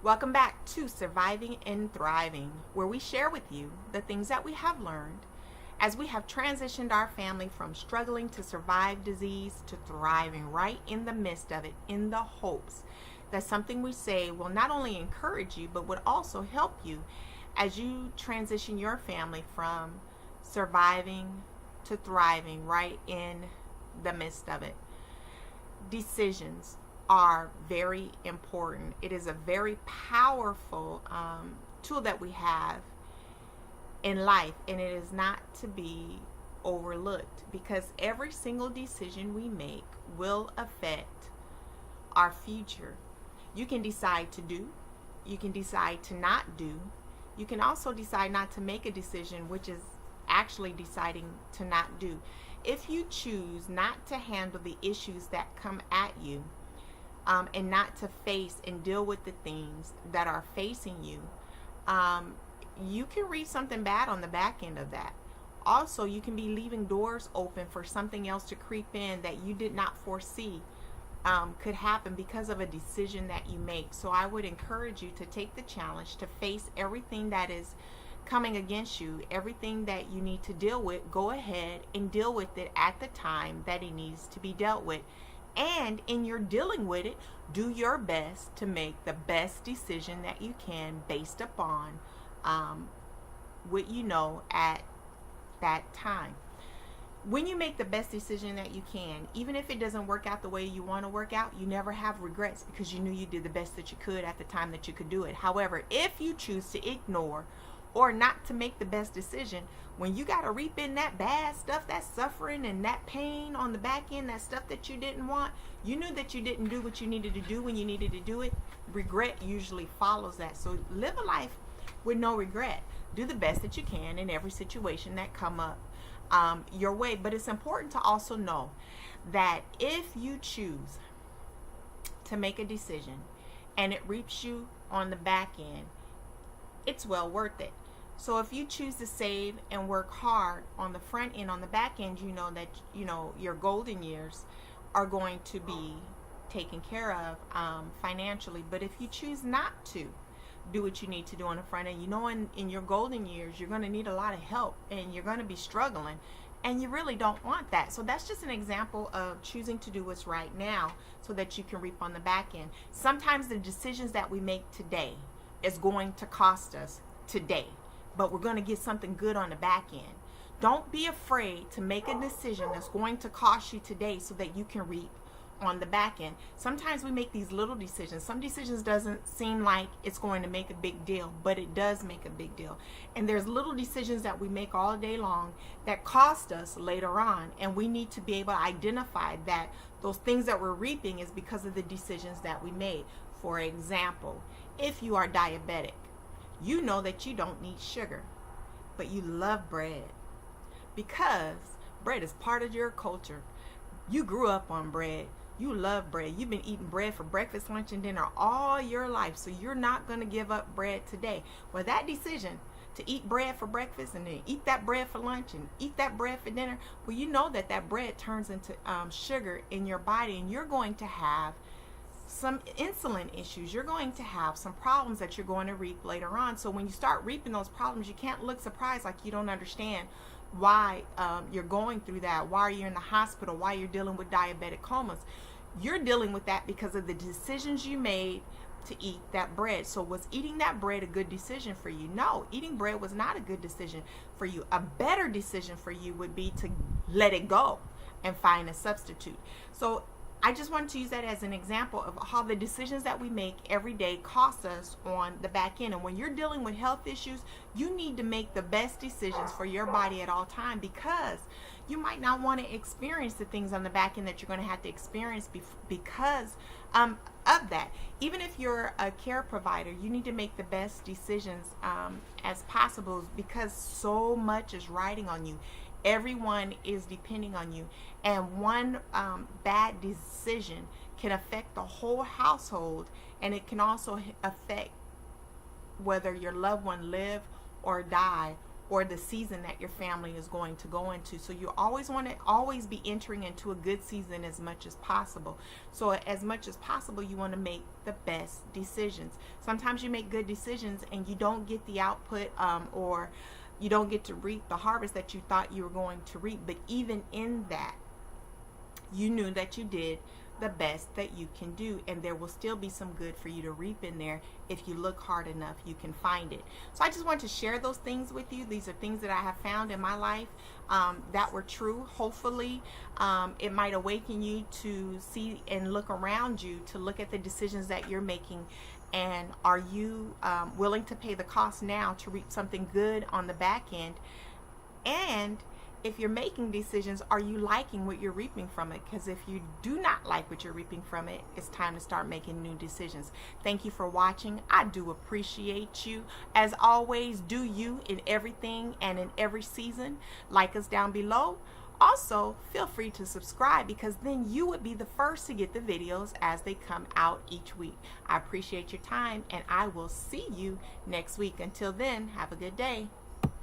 Welcome back to Surviving and Thriving, where we share with you the things that we have learned as we have transitioned our family from struggling to survive disease to thriving right in the midst of it, in the hopes that something we say will not only encourage you, but would also help you as you transition your family from surviving to thriving right in the midst of it. Decisions are very important. It is a very powerful tool that we have in life, and it is not to be overlooked because every single decision we make will affect our future. You can decide to do, you can decide to not do, you can also decide not to make a decision, which is actually deciding to not do. If you choose not to handle the issues that come at you, and not to face and deal with the things that are facing you, you can read something bad on the back end of that. Also, you can be leaving doors open for something else to creep in that you did not foresee could happen because of a decision that you make. So I would encourage you to take the challenge to face everything that is coming against you, everything that you need to deal with. Go ahead and deal with it at the time that it needs to be dealt with. And in your dealing with it, do your best to make the best decision that you can based upon what you know at that time. When you make the best decision that you can, even if it doesn't work out the way you want to work out, you never have regrets because you knew you did the best that you could at the time that you could do it. However, if you choose to ignore or not to make the best decision, when you got to reap in that bad stuff, that suffering and that pain on the back end, that stuff that you didn't want, you knew that you didn't do what you needed to do when you needed to do it, regret usually follows that. So live a life with no regret. Do the best that you can in every situation that come up your way. But it's important to also know that if you choose to make a decision and it reaps you on the back end, it's well worth it. So if you choose to save and work hard on the front end, on the back end, you know that your golden years are going to be taken care of financially. But if you choose not to do what you need to do on the front end, in your golden years you're going to need a lot of help and you're going to be struggling, and you really don't want that. So that's just an example of choosing to do what's right now so that you can reap on the back end. Sometimes the decisions that we make today is going to cost us today, but we're going to get something good on the back end. Don't be afraid to make a decision that's going to cost you today so that you can reap on the back end. Sometimes we make these little decisions. Some decisions doesn't seem like it's going to make a big deal, but it does make a big deal. And there's little decisions that we make all day long that cost us later on, and we need to be able to identify that those things that we're reaping is because of the decisions that we made. For example, if you are diabetic, you know that you don't need sugar, but you love bread because bread is part of your culture. You grew up on bread. You love bread. You've been eating bread for breakfast, lunch, and dinner all your life, so you're not going to give up bread today. Well, that decision to eat bread for breakfast and then eat that bread for lunch and eat that bread for dinner, well, you know that bread turns into sugar in your body, and you're going to have some insulin issues. You're going to have some problems that you're going to reap later on. So when you start reaping those problems, you can't look surprised like you don't understand why you're going through that, why you're in the hospital, why you're dealing with diabetic comas. You're dealing with that because of the decisions you made to eat that bread. So was eating that bread a good decision for you? No, eating bread was not a good decision for you. A better decision for you would be to let it go and find a substitute. So I just wanted to use that as an example of how the decisions that we make every day cost us on the back end. And when you're dealing with health issues, you need to make the best decisions for your body at all time, because you might not want to experience the things on the back end that you're going to have to experience because of that. Even if you're a care provider, you need to make the best decisions as possible, because so much is riding on you. Everyone is depending on you, and one bad decision can affect the whole household, and it can also affect whether your loved one live or die or the season that your family is going to go into. So you always want to always be entering into a good season as much as possible. So as much as possible, you want to make the best decisions. Sometimes you make good decisions and you don't get the output, or you don't get to reap the harvest that you thought you were going to reap. But even in that, you knew that you did the best that you can do, and there will still be some good for you to reap in there. If you look hard enough, you can find it. So I just want to share those things with you. These are things that I have found in my life that were true. Hopefully it might awaken you to see and look around you, to look at the decisions that you're making, and are you willing to pay the cost now to reap something good on the back end? And if you're making decisions, are you liking what you're reaping from it? Because if you do not like what you're reaping from it, it's time to start making new decisions. Thank you for watching. I do appreciate you. As always, do you in everything and in every season. Like us down below. Also, feel free to subscribe, because then you would be the first to get the videos as they come out each week. I appreciate your time, and I will see you next week. Until then, have a good day.